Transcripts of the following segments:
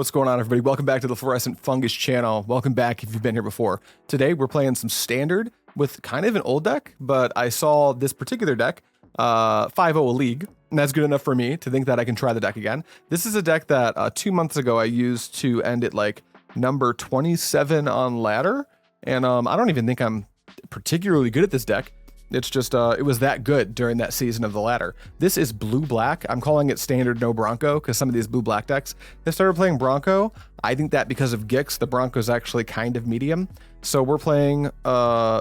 What's going on, everybody? Welcome back to the Fluorescent Fungus channel. Welcome back if you've been here before. Today, we're playing some Standard with kind of an old deck, but I saw this particular deck, 5-0 a league, and that's good enough for me to think that I can try the deck again. This is a deck that 2 months ago I used to end at like number 27 on ladder, and I don't even think I'm particularly good at this deck. It's just, it was that good during that season of the ladder. This is blue-black. I'm calling it Standard no Bronco because some of these blue-black decks have started playing Bronco. I think that because of Gix, the Bronco's actually kind of medium. So we're playing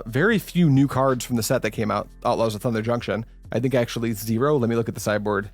very few new cards from the set that came out, Outlaws of Thunder Junction. I think actually 0. Let me look at the sideboard.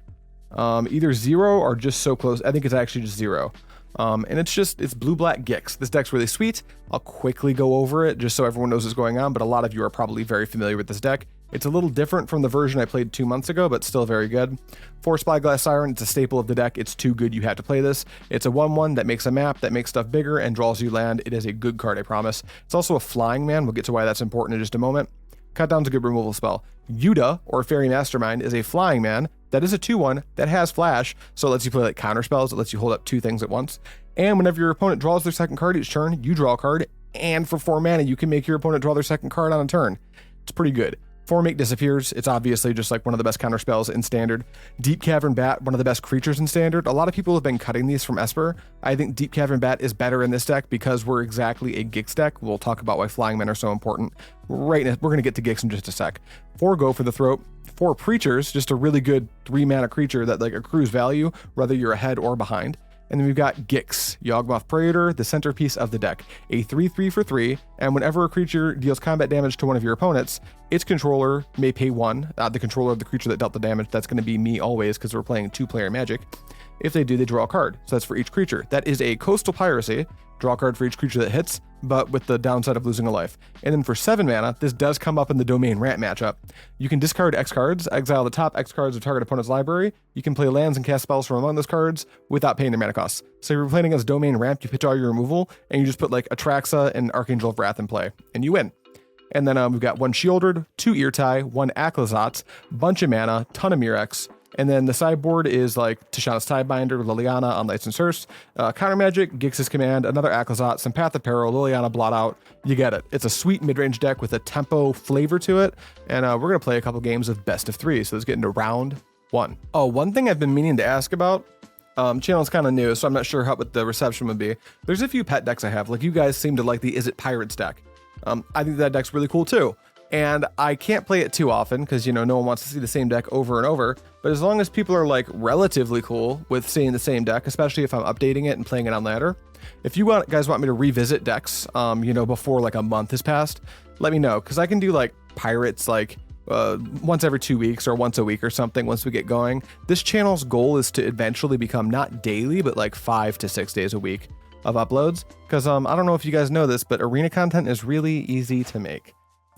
Either 0 or just so close. I think it's actually just 0. And it's blue-black Gix. This deck's really sweet. I'll quickly go over it just so everyone knows what's going on, but a lot of you are probably very familiar with this deck. It's a little different from the version I played 2 months ago, but still very good. 4 Spyglass Siren, it's a staple of the deck. It's too good, you have to play this. It's a 1/1 that makes a map, that makes stuff bigger, and draws you land. It is a good card, I promise. It's also a flying man. We'll get to why that's important in just a moment. Cut down's a good removal spell. Yuda, or Faerie Mastermind, is a flying man that is a 2/1 that has flash, so it lets you play like counter spells. It lets you hold up 2 things at once. And whenever your opponent draws their second card each turn, you draw a card, and for 4 mana, you can make your opponent draw their second card on a turn. It's pretty good. 4 make disappears. It's obviously just like one of the best counter spells in Standard. Deep-Cavern Bat, one of the best creatures in Standard. A lot of people have been cutting these from Esper. I think Deep-Cavern Bat is better in this deck because we're exactly a Gix deck. We'll talk about why flying men are so important. Right now, we're going to get to Gix in just a sec. 4 Go for the Throat. 4 Preachers, just a really good 3 mana creature that like accrues value, whether you're ahead or behind. And then we've got Gix, Yawgmoth Praetor, the centerpiece of the deck. A 3/3 for 3, and whenever a creature deals combat damage to one of your opponents, its controller may pay 1. The controller of the creature that dealt the damage, that's going to be me always because we're playing 2-player Magic. If they do, they draw a card. So that's for each creature. That is a Coastal Piracy. Draw a card for each creature that hits, but with the downside of losing a life. And then for 7 mana, this does come up in the Domain Ramp matchup. You can discard X cards, exile the top X cards of target opponent's library. You can play lands and cast spells from among those cards without paying their mana costs. So if you're playing against Domain Ramp, you pitch all your removal, and you just put like Atraxa and Archangel of Wrath in play, and you win. And then we've got 1 Sheoldred, 2 Ertai, 1 Aclazotz, bunch of mana, ton of Mirrex. And then the sideboard is like Tishana's Tidebinder, Liliana on Lights and Source, Counter Magic, Gix's Command, another Aclazotz, some Path of Peril, Liliana, Blot Out. You get it. It's a sweet mid-range deck with a tempo flavor to it. And we're going to play a couple games of best of 3. So let's get into round 1. Oh, one thing I've been meaning to ask about, channel's kind of new, so I'm not sure what the reception would be. There's a few pet decks I have. Like you guys seem to like the Is It Pirates deck. I think that deck's really cool too. And I can't play it too often because, you know, no one wants to see the same deck over and over. But as long as people are like relatively cool with seeing the same deck, especially if I'm updating it and playing it on ladder, if you guys want me to revisit decks, you know, before like a month has passed, let me know. Because I can do like pirates like once every 2 weeks or once a week or something once we get going. This channel's goal is to eventually become not daily, but like 5 to 6 days a week of uploads. Because I don't know if you guys know this, but arena content is really easy to make.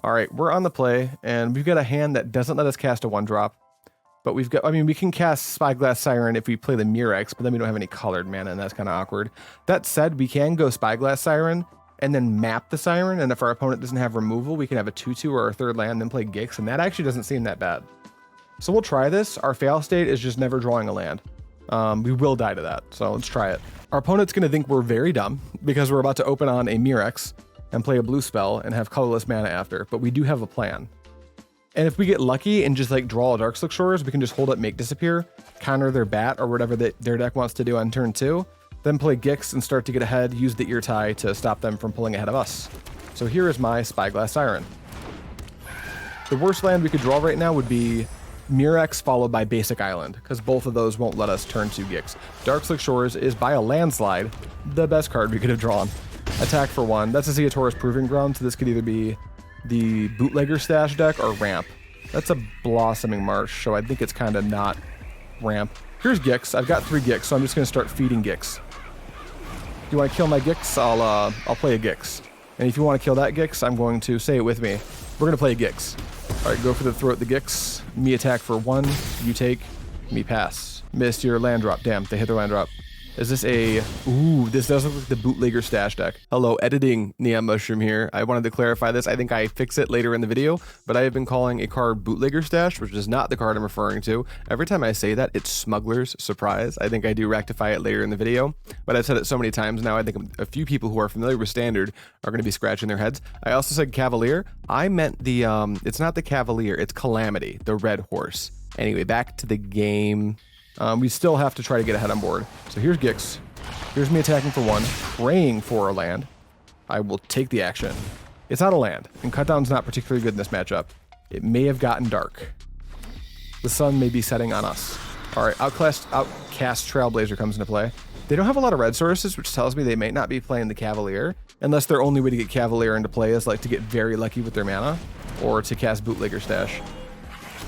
All right, we're on the play, and we've got a hand that doesn't let us cast a 1-drop. But we've got, I mean, we can cast Spyglass Siren if we play the Mirrex, but then we don't have any colored mana, and that's kind of awkward. That said, we can go Spyglass Siren and then map the Siren, and if our opponent doesn't have removal, we can have a 2/2 or a 3rd land, then play Gix, and that actually doesn't seem that bad. So we'll try this. Our fail state is just never drawing a land. We will die to that, so let's try it. Our opponent's going to think we're very dumb because we're about to open on a Mirrex and play a blue spell and have colorless mana after, but we do have a plan. And if we get lucky and just like draw a Darkslick Shores, we can just hold up Make Disappear, counter their Bat or whatever their deck wants to do on turn 2, then play Gix and start to get ahead, use the Ertai to stop them from pulling ahead of us. So here is my Spyglass Siren. The worst land we could draw right now would be Mirrex followed by Basic Island, because both of those won't let us turn 2 Gix. Darkslick Shores is by a landslide the best card we could have drawn. Attack for 1. That's a Zeotora's Proving Ground, so this could either be the Bootlegger Stash deck or Ramp. That's a Blossoming Marsh, so I think it's kind of not Ramp. Here's Gix. I've got 3 Gix, so I'm just going to start feeding Gix. If you want to kill my Gix, I'll play a Gix. And if you want to kill that Gix, I'm going to say it with me. We're going to play a Gix. All right, go for the Throat the Gix. Me attack for 1. You take. Me pass. Missed your land drop. Damn, they hit their land drop. Is this a... Ooh, this does look like the bootlegger stash deck. Hello, editing Neon Mushroom here. I wanted to clarify this. I think I fix it later in the video, but I have been calling a card bootlegger stash, which is not the card I'm referring to. Every time I say that, it's Smuggler's Surprise. I think I do rectify it later in the video, but I've said it so many times now, I think a few people who are familiar with Standard are going to be scratching their heads. I also said Cavalier. I meant the... it's not the Cavalier, it's Calamity, the red horse. Anyway, back to the game. We still have to try to get ahead on board. So here's Gix. Here's me attacking for 1, praying for a land. I will take the action. It's not a land, and cutdown's not particularly good in this matchup. It may have gotten dark. The sun may be setting on us. All right, Outcast Trailblazer comes into play. They don't have a lot of red sources, which tells me they may not be playing the Cavalier, unless their only way to get Cavalier into play is like to get very lucky with their mana, or to cast Bootlegger Stash.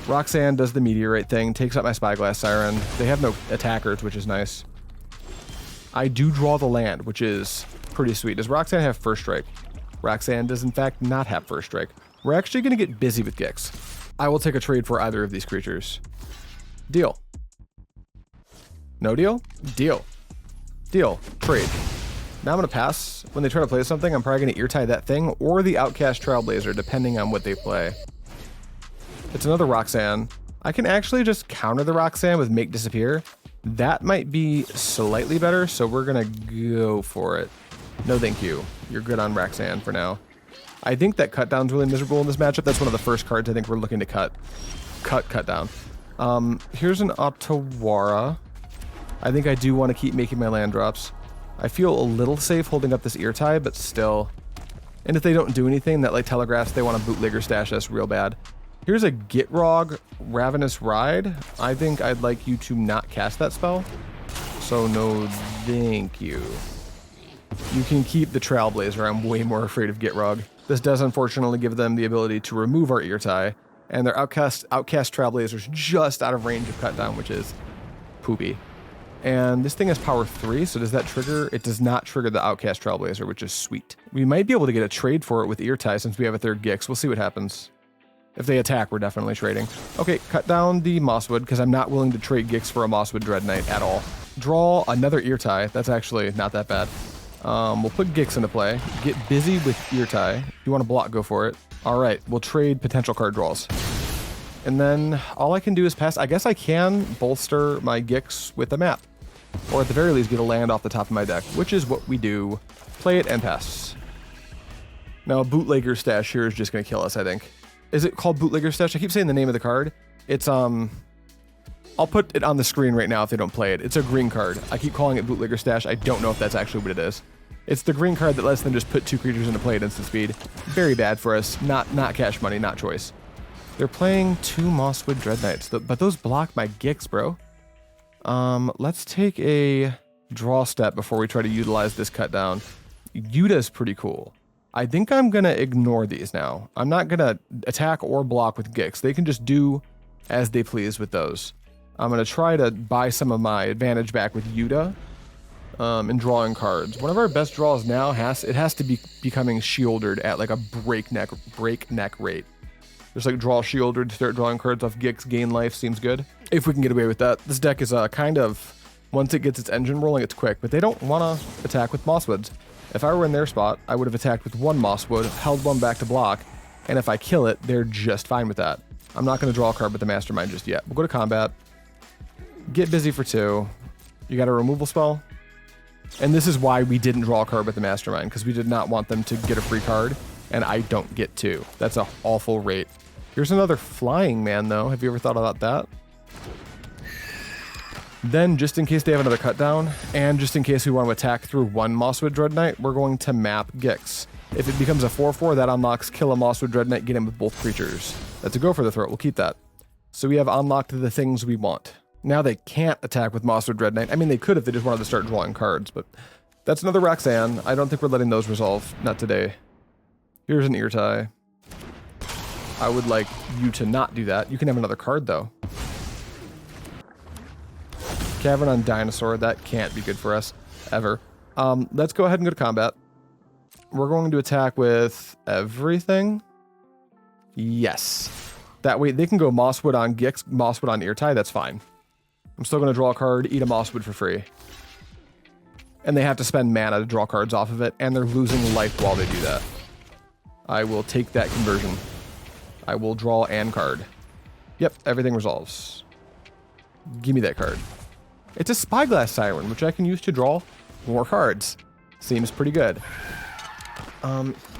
Roxanne does the Meteorite thing, takes out my Spyglass Siren. They have no attackers, which is nice. I do draw the land, which is pretty sweet. Does Roxanne have First Strike? Roxanne does in fact not have First Strike. We're actually going to get busy with Gix. I will take a trade for either of these creatures. Deal. No deal? Deal. Deal. Trade. Now I'm going to pass. When they try to play something, I'm probably going to Ertai that thing or the Outcast Trailblazer, depending on what they play. It's another Roxanne. I can actually just counter the Roxanne with Make Disappear. That might be slightly better, so we're going to go for it. No thank you. You're good on Roxanne for now. I think that Cutdown's really miserable in this matchup. That's one of the first cards I think we're looking to cut. Cut down. Here's an Otawara. I think I do want to keep making my land drops. I feel a little safe holding up this Ertai, but still. And if they don't do anything, that like telegraphs they want to bootlegger stash us real bad. Here's a Gitrog Ravenous Ride. I think I'd like you to not cast that spell. So no thank you. You can keep the Trailblazer. I'm way more afraid of Gitrog. This does unfortunately give them the ability to remove our Ertai, and their Outcast Trailblazer's just out of range of Cutdown, which is poopy. And this thing has power 3, so does that trigger? It does not trigger the Outcast Trailblazer, which is sweet. We might be able to get a trade for it with Ertai since we have a third Gix. We'll see what happens. If they attack, we're definitely trading. Okay, cut down the Mosswood, because I'm not willing to trade Gix for a Mosswood Dread Knight at all. Draw another Ertai. That's actually not that bad. We'll put Gix into play. Get busy with Ertai. If you want to block, go for it. All right, we'll trade potential card draws. And then all I can do is pass. I guess I can bolster my Gix with a map. Or at the very least, get a land off the top of my deck, which is what we do. Play it and pass. Now, Bootlegger Stash here is just going to kill us, I think. Is it called Bootlegger Stash? I keep saying the name of the card. It's, I'll put it on the screen right now if they don't play it. It's a green card. I keep calling it Bootlegger Stash. I don't know if that's actually what it is. It's the green card that lets them just put 2 creatures into play at instant speed. Very bad for us. Not cash money, not choice. They're playing 2 Mosswood Dread Knights, but those block my Gix, bro. Let's take a draw step before we try to utilize this cut down. Yuda's pretty cool. I think I'm going to ignore these now. I'm not going to attack or block with Gix. They can just do as they please with those. I'm going to try to buy some of my advantage back with Yuda and drawing cards. One of our best draws now has to be becoming Sheoldred at like a breakneck rate. Just like draw Sheoldred to start drawing cards off Gix, gain life, seems good. If we can get away with that. This deck is kind of, once it gets its engine rolling, it's quick, but they don't want to attack with Mosswoods. If I were in their spot, I would have attacked with 1 Mosswood, held 1 back to block, and if I kill it, they're just fine with that. I'm not going to draw a card with the Mastermind just yet. We'll go to combat. Get busy for 2. You got a removal spell. And this is why we didn't draw a card with the Mastermind, because we did not want them to get a free card, and I don't get 2. That's an awful rate. Here's another Flying Man, though. Have you ever thought about that? Then, just in case they have another cut down, and just in case we want to attack through 1 Mosswood Dread Knight, we're going to map Gix. If it becomes a 4/4, that unlocks kill a Mosswood Dread Knight, get him with both creatures. That's a go for the throat. We'll keep that. So we have unlocked the things we want. Now they can't attack with Mosswood Dread Knight. I mean, they could if they just wanted to start drawing cards, but that's another Roxanne. I don't think we're letting those resolve. Not today. Here's an Ertai. I would like you to not do that. You can have another card, though. Cavern on Dinosaur. That can't be good for us, ever. Let's go ahead and go to combat. We're going to attack with everything. Yes. That way, they can go Mosswood on Gix, Mosswood on Ertai. That's fine. I'm still going to draw a card, eat a Mosswood for free. And they have to spend mana to draw cards off of it, and they're losing life while they do that. I will take that conversion. I will draw an card. Yep, everything resolves. Give me that card. It's a Spyglass Siren, which I can use to draw more cards. Seems pretty good.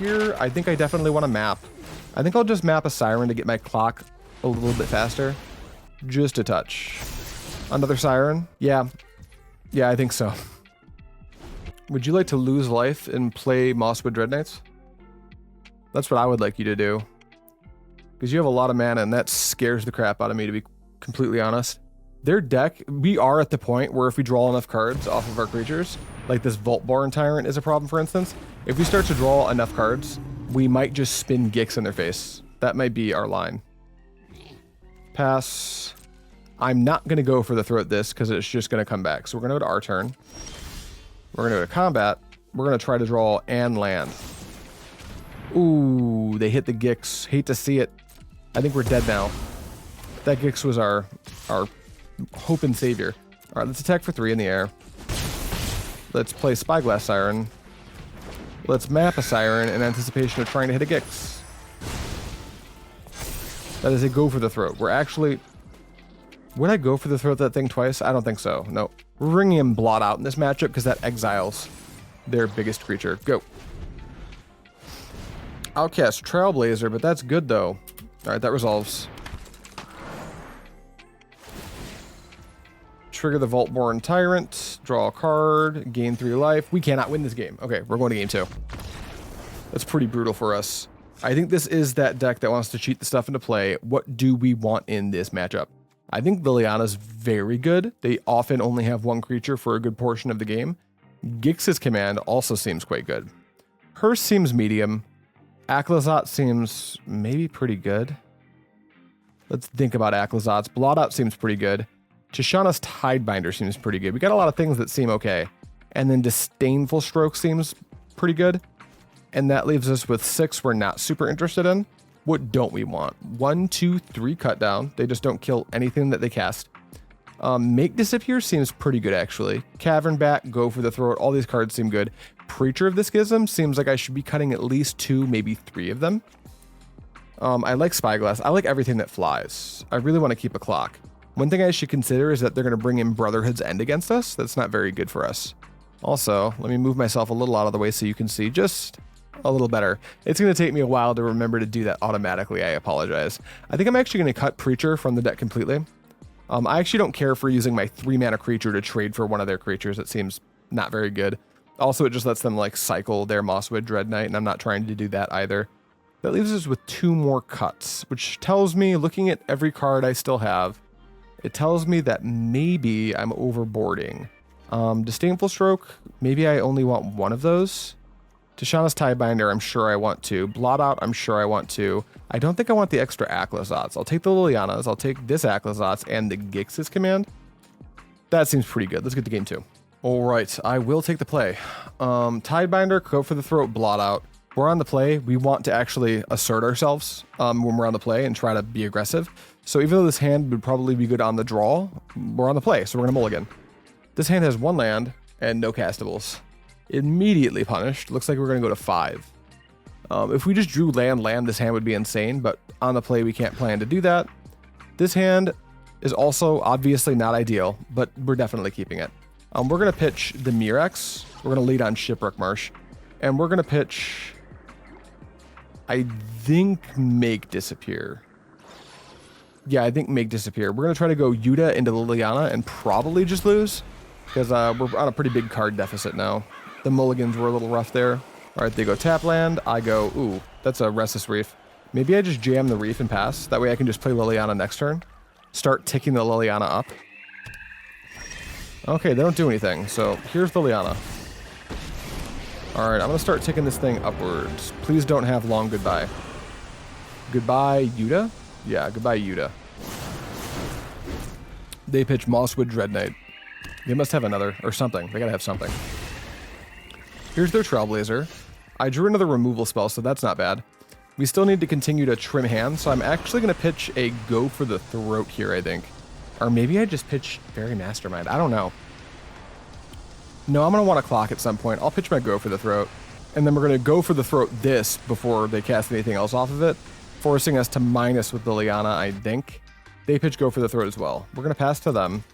Here, I think I definitely want to map. I think I'll just map a Siren to get my clock a little bit faster. Just a touch. Another Siren? Yeah. Yeah, I think so. Would you like to lose life and play Mosswood Dreadknights? That's what I would like you to do. Because you have a lot of mana, and that scares the crap out of me, to be completely honest. Their deck, we are at the point where if we draw enough cards off of our creatures, like this Vaultborn Tyrant is a problem, for instance. If we start to draw enough cards, we might just spin Gix in their face. That might be our line. Pass. I'm not going to go for the Throat this, because it's just going to come back. So we're going to go to our turn. We're going to go to combat. We're going to try to draw and land. Ooh, they hit the Gix. Hate to see it. I think we're dead now. That Gix was our hope and savior. All right, let's attack for 3 in the air. Let's play Spyglass Siren. Let's map a Siren in anticipation of trying to hit a Gix. That is a go for the throat. We're actually... Would I go for the throat that thing twice? I don't think so. No. We're bringing in Blot Out in this matchup because that exiles their biggest creature. Go. I'll cast Trailblazer, but that's good though. All right, that resolves. Trigger the Vaultborn Tyrant, draw a card, gain 3 life. We cannot win this game. Okay, we're going to game 2. That's pretty brutal for us. I think this is that deck that wants to cheat the stuff into play. What do we want in this matchup? I think Liliana's very good. They often only have 1 creature for a good portion of the game. Gix's command also seems quite good. Hers seems medium. Aclazotz seems maybe pretty good. Let's think about Aclazotz. Blot Out seems pretty good. Tishana's Tidebinder seems pretty good. We got a lot of things that seem okay. And then Disdainful Stroke seems pretty good. And that leaves us with 6 we're not super interested in. What don't we want? 1, 2, 3 cut down. They just don't kill anything that they cast. Make Disappear seems pretty good, actually. Cavern Bat, Go for the Throat. All these cards seem good. Preacher of the Schism seems like I should be cutting at least 2, maybe 3 of them. I like Spyglass. I like everything that flies. I really want to keep a clock. One thing I should consider is that they're going to bring in Brotherhood's End against us. That's not very good for us. Also, let me move myself a little out of the way so you can see just a little better. It's going to take me a while to remember to do that automatically. I apologize. I think I'm actually going to cut Preacher from the deck completely. I actually don't care for using my 3 mana creature to trade for one of their creatures. It seems not very good. Also, it just lets them like cycle their Mosswood Dreadknight, and I'm not trying to do that either. That leaves us with 2 more cuts, which tells me, looking at every card I still have, it tells me that maybe I'm overboarding. Disdainful Stroke, maybe I only want 1 of those. Tishana's Tidebinder, I'm sure I want to. Blot Out, I'm sure I want to. I don't think I want the extra Aclazotz. I'll take the Lilianas, I'll take this Aclazotz and the Gix's command. That seems pretty good. Let's get to game 2. All right, I will take the play. Tidebinder, Go for the Throat, Blot Out. We're on the play. We want to actually assert ourselves when we're on the play and try to be aggressive. So even though this hand would probably be good on the draw, we're on the play, so we're going to mulligan. This hand has 1 land and no castables. Immediately punished. Looks like we're going to go to 5. If we just drew land, this hand would be insane, but on the play we can't plan to do that. This hand is also obviously not ideal, but we're definitely keeping it. We're going to pitch the Mirrex. We're going to lead on Shipwreck Marsh. And we're going to pitch, I think, Make Disappear. Yeah, I think Make Disappear. We're going to try to go Yuta into Liliana and probably just lose, because we're on a pretty big card deficit now. The mulligans were a little rough there. All right, they go tap land. I go, ooh, that's a Restless Reef. Maybe I just jam the Reef and pass. That way I can just play Liliana next turn. Start ticking the Liliana up. Okay, they don't do anything. So here's Liliana. All right, I'm going to start ticking this thing upwards. Please don't have long goodbye. Goodbye, Yuta? Yeah, goodbye, Yuta. They pitch Mosswood Dreadknight. They must have another, or something. They got to have something. Here's their Trailblazer. I drew another removal spell, so that's not bad. We still need to continue to trim hands, so I'm actually going to pitch a Go for the Throat here, I think. Or maybe I just pitch Faerie Mastermind. I don't know. No, I'm going to want to clock at some point. I'll pitch my Go for the Throat. And then we're going to Go for the Throat this before they cast anything else off of it, forcing us to minus with Liliana, I think. They pitch Go for the Throat as well. We're going to pass to them.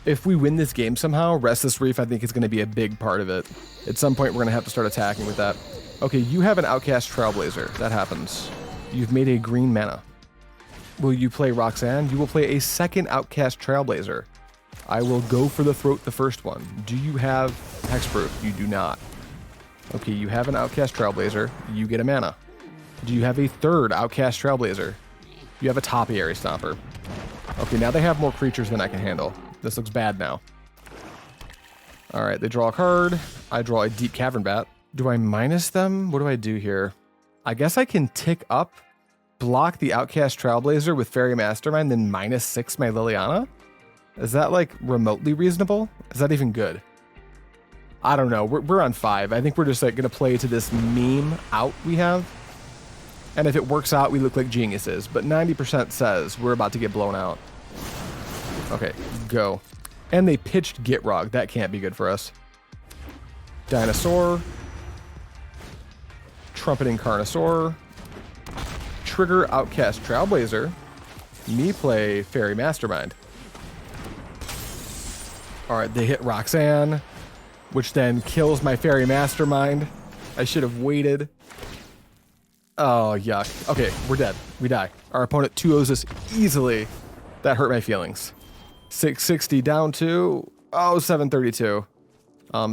If we win this game somehow, Restless Reef, I think, is going to be a big part of it. At some point, we're going to have to start attacking with that. Okay, you have an Outcast Trailblazer. That happens. You've made a green mana. Will you play Roxanne? You will play a second Outcast Trailblazer. I will Go for the Throat the first one. Do you have Hexproof? You do not. Okay, you have an Outcast Trailblazer. You get a mana. Do you have a third Outcast Trailblazer? You have a Topiary Stomper. Okay, now they have more creatures than I can handle. This looks bad now. Alright, they draw a card. I draw a Deep-Cavern Bat. Do I minus them? What do I do here? I guess I can tick up, block the Outcast Trailblazer with Faerie Mastermind, then -6 my Liliana? Is that, like, remotely reasonable? Is that even good? I don't know. We're on 5. I think we're just, like, going to play to this meme out we have. And if it works out, we look like geniuses. But 90% says we're about to get blown out. Okay, go. And they pitched Gitrog. That can't be good for us. Dinosaur. Trumpeting Carnosaur. Trigger Outcast Trailblazer. Me play Faerie Mastermind. Alright, they hit Roxanne, which then kills my Faerie Mastermind. I should have waited. Oh, yuck. Okay, we're dead. We die. Our opponent 2-0s us easily. That hurt my feelings. 660 down to, 732.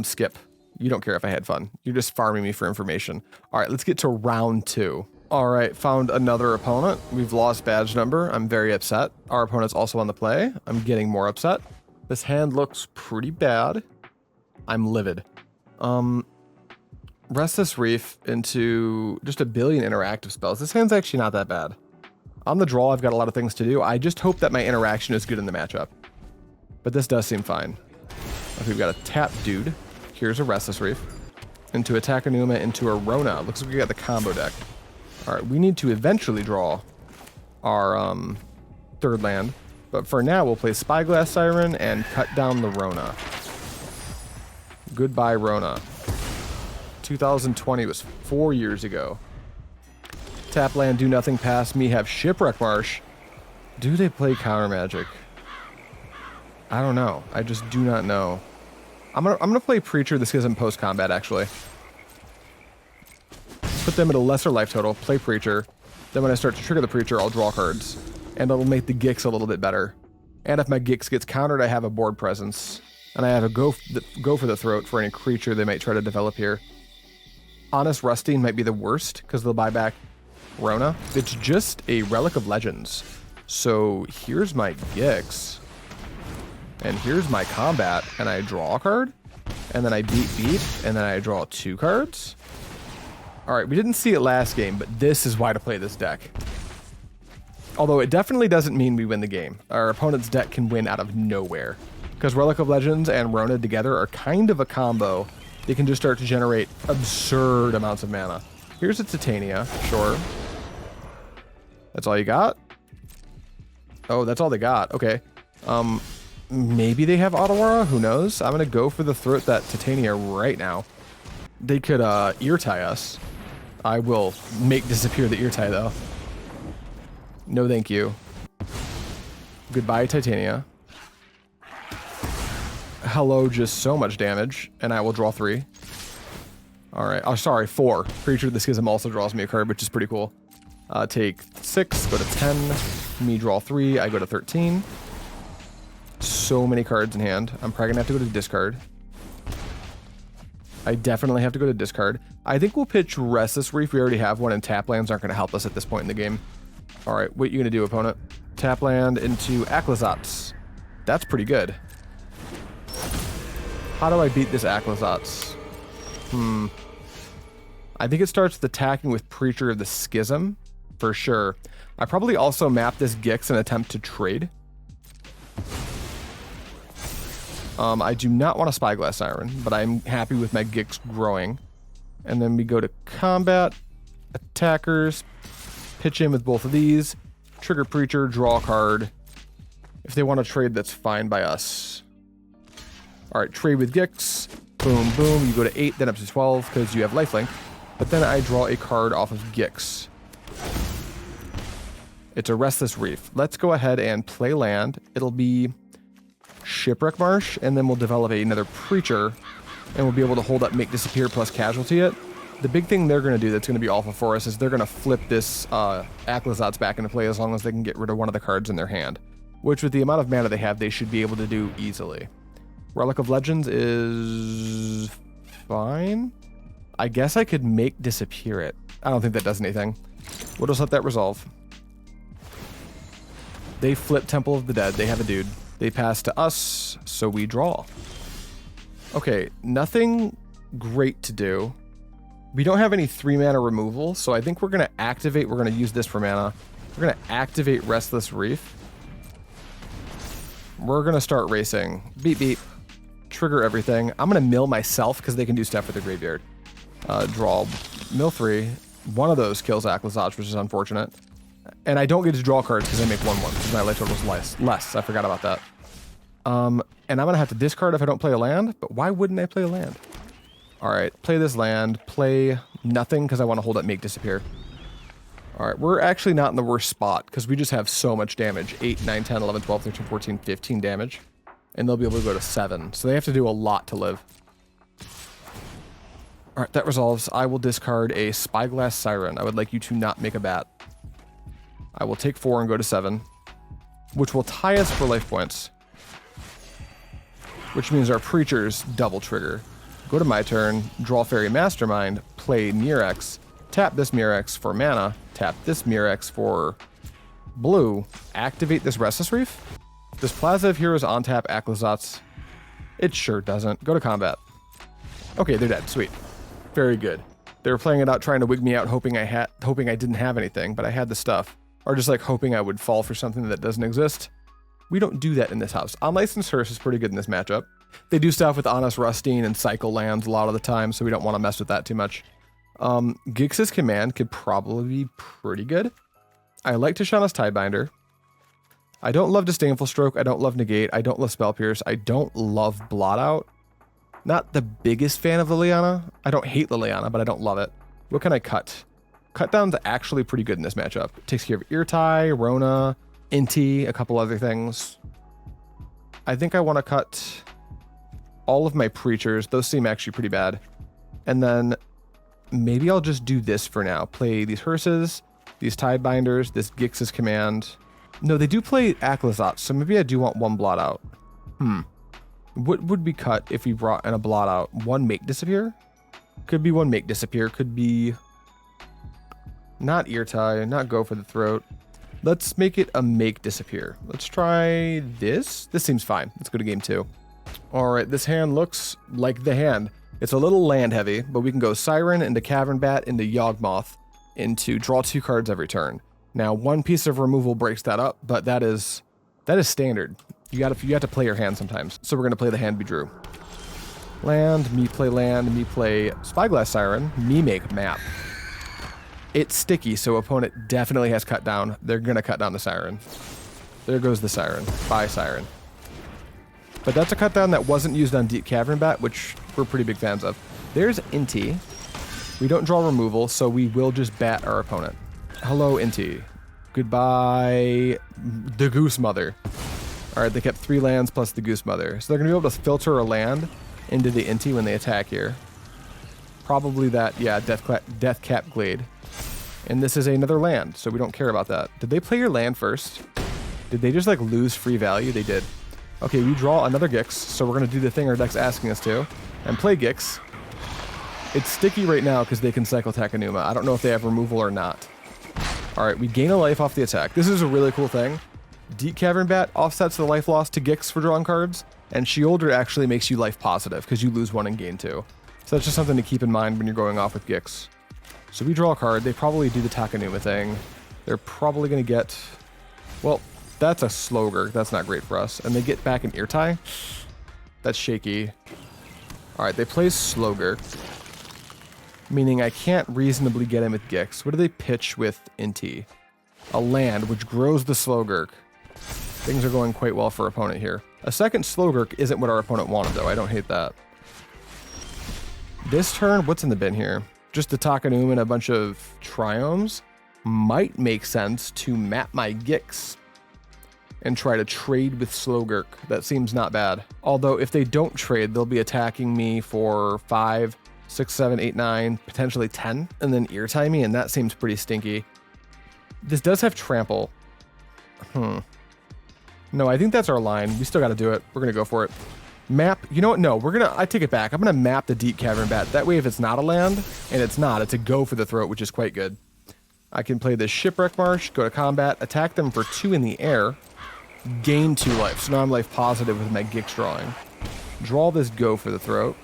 Skip. You don't care if I had fun. You're just farming me for information. All right, let's get to round 2. All right, found another opponent. We've lost badge number. I'm very upset. Our opponent's also on the play. I'm getting more upset. This hand looks pretty bad. I'm livid. Restless Reef into just a billion interactive spells. This hand's actually not that bad. On the draw, I've got a lot of things to do. I just hope that my interaction is good in the matchup. But this does seem fine. Okay, we've got a tap dude. Here's a Restless Reef. Into a Takenuma, into a Rona. Looks like we got the combo deck. Alright, we need to eventually draw our third land. But for now, we'll play Spyglass Siren and cut down the Rona. Goodbye, Rona. 2020 was 4 years ago. Tap land, do nothing, pass me, have Shipwreck Marsh. Do they play counter magic? I don't know. I just do not know. I'm gonna play Preacher the Schism post combat actually. Put them at a lesser life total, play Preacher. Then when I start to trigger the Preacher, I'll draw cards. And it'll make the Gix a little bit better. And if my Gix gets countered, I have a board presence. And I have a go for the Throat for any creature they might try to develop here. Honest Rusting might be the worst, because they'll buy back Rona. It's just a Relic of Legends. So here's my Gix. And here's my combat. And I draw a card. And then I beat. And then I draw 2 cards. Alright, we didn't see it last game, but this is why to play this deck. Although it definitely doesn't mean we win the game. Our opponent's deck can win out of nowhere. Because Relic of Legends and Rona together are kind of a combo. They can just start to generate absurd amounts of mana. Here's a Titania, sure. That's all you got? Oh, that's all they got. Okay. Maybe they have Otawara? Who knows? I'm going to go for the Throat that Titania right now. They could Ertai us. I will make disappear the Ertai, though. No thank you. Goodbye, Titania. Hello, just so much damage. And I will draw 3. Alright. Oh, sorry, 4. Preacher the Schism also draws me a card, which is pretty cool. Take 6, go to 10. Me draw 3, I go to 13. So many cards in hand. I'm probably going to have to go to discard. I definitely have to go to discard. I think we'll pitch Restless Reef. We already have one, and tap lands aren't going to help us at this point in the game. Alright, what are you going to do, opponent? Tap land into Aclazotz. That's pretty good. How do I beat this Aclazotz? I think it starts with attacking with Preacher of the Schism, for sure. I probably also map this Gix and attempt to trade. I do not want a Spyglass Siren, but I'm happy with my Gix growing. And then we go to combat, attackers, pitch in with both of these, trigger Preacher, draw a card. If they want to trade, that's fine by us. Alright, trade with Gix, Boom, boom. You go to 8, then up to 12 because you have lifelink. But then I draw a card off of Gix. It's a Restless Reef. Let's go ahead and play land. It'll be Shipwreck Marsh, and then we'll develop another Preacher, and we'll be able to hold up Make Disappear plus Casualty it. The big thing they're going to do that's going to be awful for us is they're going to flip this Aclazotz back into play as long as they can get rid of one of the cards in their hand, which with the amount of mana they have, they should be able to do easily. Relic of Legends is fine. I guess I could Make Disappear it. I don't think that does anything. We'll just let that resolve. They flip Temple of the Dead. They have a dude. They pass to us, so we draw. Okay, nothing great to do. We don't have any 3-mana removal, so I think we're going to activate. We're going to use this for mana. We're going to activate Restless Reef. We're going to start racing. Beep, beep. Trigger everything. I'm going to mill myself because they can do stuff with the graveyard. Draw. Mill 3. One of those kills Aclazotz, which is unfortunate. And I don't get to draw cards because I make 1/1 because my life total is less. I forgot about that. And I'm going to have to discard if I don't play a land, but why wouldn't I play a land? All right, play this land, play nothing because I want to hold up Make Disappear. All right, we're actually not in the worst spot because we just have so much damage. 8, 9, 10, 11, 12, 13, 14, 15 damage. And they'll be able to go to 7. So they have to do a lot to live. All right, that resolves. I will discard a Spyglass Siren. I would like you to not make a bat. I will take 4 and go to 7, which will tie us for life points, which means our Preachers double trigger. Go to my turn, draw Faerie Mastermind, play Mirrex, tap this Mirrex for mana, tap this Mirrex for blue, activate this Restless Reef. Does Plaza of Heroes on tap Aclazotz? It sure doesn't. Go to combat. Okay, they're dead. Sweet. Very good. They were playing it out, trying to wig me out, hoping I didn't have anything, but I had the stuff. Or just like hoping I would fall for something that doesn't exist. We don't do that in this house. Unlicensed Hearse is pretty good in this matchup. They do stuff with Honest Rustine and cycle lands a lot of the time, so we don't want to mess with that too much. Gix's Command could probably be pretty good. I like Tishana's Tidebinder. I don't love Disdainful Stroke. I don't love Negate. I don't love Spell Pierce. I don't love Blot Out. Not the biggest fan of Liliana. I don't hate Liliana, but I don't love it. What can I cut? Cut down's actually pretty good in this matchup. It takes care of Ertai, Rona, Inti, a couple other things. I think I want to cut all of my Preachers. Those seem actually pretty bad. And then maybe I'll just do this for now. Play these Hearses, these Tidebinders, this Gix's Command. No, they do play Aclazotz, so maybe I do want 1 Blot Out. What would be cut if we brought in a Blot Out? 1 Make Disappear? Could be 1 Make Disappear. Could be not Ertai, not Go for the Throat. Let's make it a Make Disappear. Let's try this. This seems fine. Let's go to game 2. All right, this hand looks like the hand. It's a little land heavy, but we can go Siren into Cavern Bat into Yawgmoth into draw 2 cards every turn. Now, 1 piece of removal breaks that up, but that is standard. You have to play your hand sometimes. So we're gonna play the hand we drew. Land, me play Spyglass Siren, me make map. It's sticky, so opponent definitely has cut down. They're gonna cut down the Siren. There goes the Siren. Bye, Siren. But that's a cut down that wasn't used on Deep-Cavern Bat, which we're pretty big fans of. There's Inti. We don't draw removal, so we will just bat our opponent. Hello, Inti. Goodbye, the Goose Mother. All right, they kept 3 lands plus the Goose Mother. So they're going to be able to filter a land into the Inti when they attack here. Probably that, yeah, Deathcap Glade. And this is another land, so we don't care about that. Did they play your land first? Did they just like lose free value? They did. Okay, we draw another Gix, so we're going to do the thing our deck's asking us to, and play Gix. It's sticky right now because they can cycle Takenuma. I don't know if they have removal or not. All right, we gain a life off the attack. This is a really cool thing. Deep-Cavern Bat offsets the life loss to Gix for drawing cards, and Sheoldred actually makes you life positive because you lose 1 and gain 2. So that's just something to keep in mind when you're going off with Gix. So we draw a card. They probably do the Takenuma thing. They're probably going to get... Well, that's a Slogurk. That's not great for us. And they get back an Ertai. That's shaky. All right, they play Slogurk, meaning I can't reasonably get him with Gix. What do they pitch with Inti? A land, which grows the Slogurk. Things are going quite well for opponent here. A second Slogurk isn't what our opponent wanted, though. I don't hate that. This turn, what's in the bin here? Just the Takenuma and a bunch of Triomes. Might make sense to map my Gix and try to trade with Slogurk. That seems not bad. Although if they don't trade, they'll be attacking me for 5, 6, 7, 8, 9, potentially 10, and then Ertai me, and that seems pretty stinky. This does have Trample. No, I think that's our line. We still got to do it. We're going to go for it. Map. You know what? No, I take it back. I'm going to map the Deep-Cavern Bat. That way, if it's not a land, and it's not, it's a go for the throat, which is quite good. I can play this Shipwreck Marsh, go to combat, attack them for 2 in the air, gain 2 life. So now I'm life positive with my Gix drawing. Draw this go for the throat.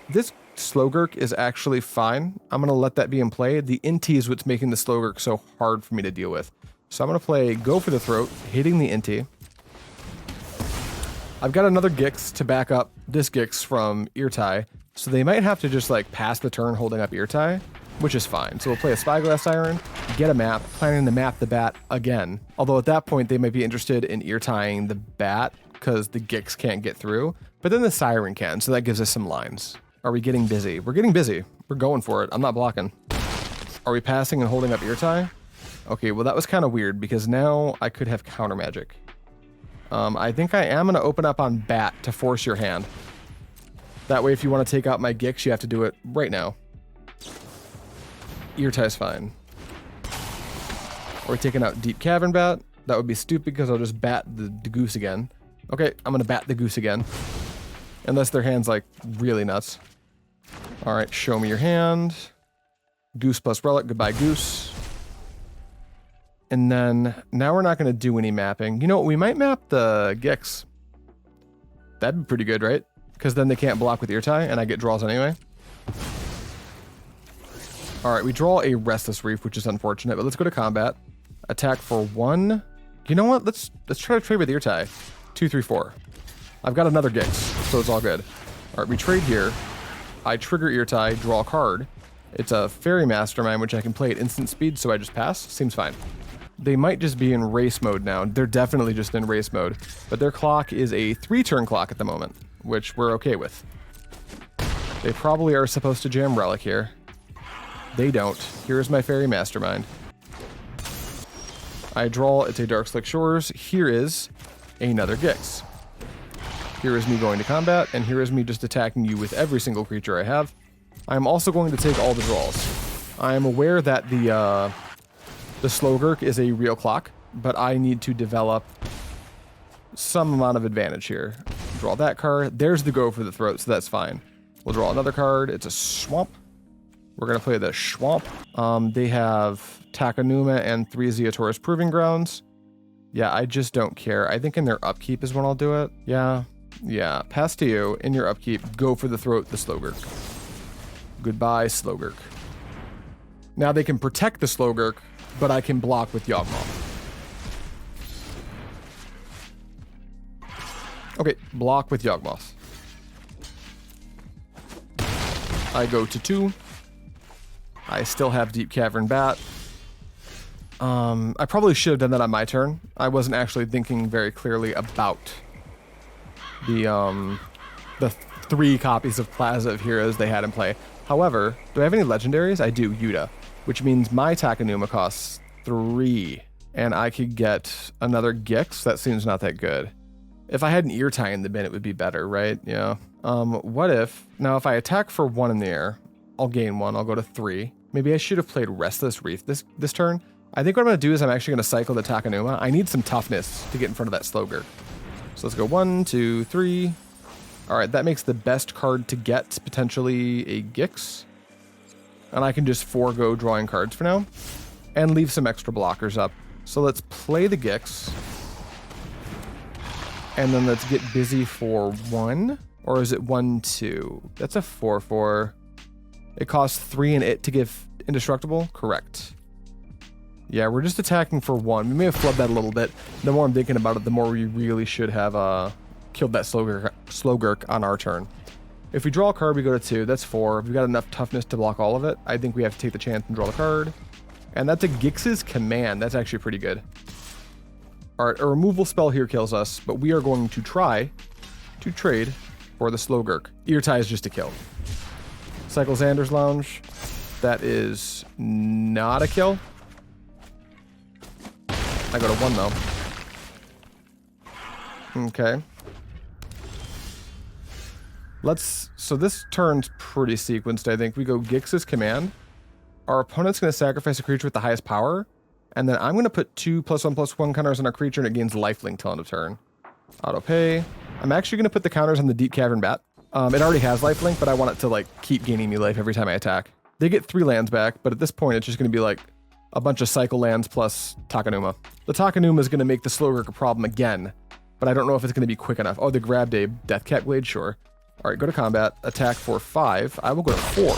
This Slogurk is actually fine. I'm going to let that be in play. The Inti is what's making the Slogurk so hard for me to deal with. So I'm going to play go for the throat, hitting the Inti. I've got another Gix to back up this Gix from Ertai, so they might have to just like pass the turn holding up Ertai, which is fine. So we'll play a Spyglass Siren, get a map, planning to map the bat again. Although at that point they might be interested in Ertaiing the bat because the Gix can't get through, but then the Siren can, so that gives us some lines. Are we getting busy? We're getting busy. We're going for it. I'm not blocking. Are we passing and holding up Ertai? Okay, well that was kind of weird because now I could have counter magic. I think I am going to open up on Bat to force your hand. That way if you want to take out my Gix, you have to do it right now. Ertai's fine. Or taking out Deep-Cavern Bat. That would be stupid because I'll just bat the goose again. Okay, I'm going to bat the goose again. Unless their hand's like really nuts. Alright, show me your hand. Goose plus relic, goodbye goose. And then, now we're not going to do any mapping. You know what, we might map the Gix. That'd be pretty good, right? Because then they can't block with Ertai, and I get draws anyway. Alright, we draw a Restless Reef, which is unfortunate, but let's go to combat. Attack for 1. You know what, let's try to trade with Ertai. 2, 3, 4. I've got another Gix, so it's all good. Alright, we trade here. I trigger Ertai, draw a card. It's a Faerie Mastermind, which I can play at instant speed, so I just pass. Seems fine. They might just be in race mode now. They're definitely just in race mode. But their clock is a 3-turn clock at the moment, which we're okay with. They probably are supposed to jam Relic here. They don't. Here's my Faerie Mastermind. I draw, it's a Darkslick Shores. Here is another Gix. Here is me going to combat, and here is me just attacking you with every single creature I have. I'm also going to take all the draws. I am aware that the Slogurk is a real clock, but I need to develop some amount of advantage here. Draw that card. There's the go for the throat, so that's fine. We'll draw another card. It's a Swamp. We're going to play the Swamp. They have Takenuma and 3 Zeotor's Proving Grounds. Yeah, I just don't care. I think in their upkeep is when I'll do it. Yeah. Pass to you. In your upkeep, go for the throat, the Slogurk. Goodbye, Slogurk. Now they can protect the Slogurk, but I can block with Yawgmoth. Okay, block with Yawgmoth. I go to 2. I still have Deep-Cavern Bat. I probably should have done that on my turn. I wasn't actually thinking very clearly about the 3 copies of Plaza of Heroes they had in play. However, do I have any legendaries? I do, Yuta, which means my Takenuma costs 3, and I could get another Gix. That seems not that good. If I had an Ertai in the bin, it would be better, right? Yeah. What if, now if I attack for 1 in the air, I'll gain 1, I'll go to 3. Maybe I should have played Restless Reef this turn. I think what I'm going to do is I'm actually going to cycle the Takenuma. I need some toughness to get in front of that Slogurk. So let's go 1, 2, 3. All right, that makes the best card to get potentially a Gix. And I can just forego drawing cards for now and leave some extra blockers up. So let's play the Gix. And then let's get busy for 1. Or is it 1, 2? That's a 4/4. It costs 3 and it to give indestructible? Correct. Yeah, we're just attacking for 1. We may have flubbed that a little bit. The more I'm thinking about it, the more we really should have killed that Slogurk on our turn. If we draw a card, we go to 2. That's 4. If we've got enough toughness to block all of it, I think we have to take the chance and draw the card. And that's a Gix's Command. That's actually pretty good. Alright, a removal spell here kills us, but we are going to try to trade for the Slogurk. Ertai is just a kill. Cycle Xander's Lounge. That is not a kill. I go to 1 though. Okay. So this turn's pretty sequenced, I think. We go Gix's Command. Our opponent's going to sacrifice a creature with the highest power. And then I'm going to put 2+1/+1 counters on our creature and it gains lifelink till end of turn. Auto pay. I'm actually going to put the counters on the Deep-Cavern Bat. It already has lifelink, but I want it to like keep gaining me life every time I attack. They get 3 lands back, but at this point it's just going to be like a bunch of cycle lands plus Takenuma. The Takenuma is going to make the Slowwork a problem again, but I don't know if it's going to be quick enough. Oh, they grabbed a Deathcat Blade, sure. All right, go to combat, attack for 5. I will go to 4.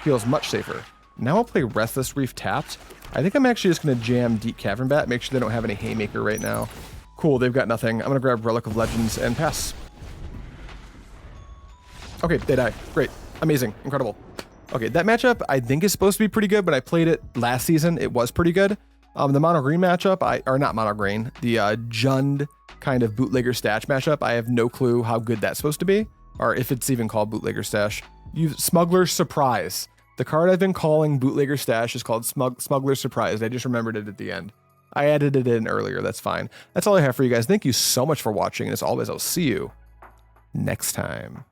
Feels much safer. Now I'll play Restless Reef tapped. I think I'm actually just going to jam Deep-Cavern Bat, make sure they don't have any Haymaker right now. Cool, they've got nothing. I'm going to grab Relic of Legends and pass. Okay, they die. Great. Amazing. Incredible. Okay, that matchup I think is supposed to be pretty good, but I played it last season. It was pretty good. The mono green matchup, or not mono green, the Jund kind of bootlegger stash matchup, I have no clue how good that's supposed to be, or if it's even called bootlegger stash. Smuggler's Surprise. The card I've been calling bootlegger stash is called Smuggler's Surprise. I just remembered it at the end. I added it in earlier. That's fine. That's all I have for you guys. Thank you so much for watching. And as always, I'll see you next time.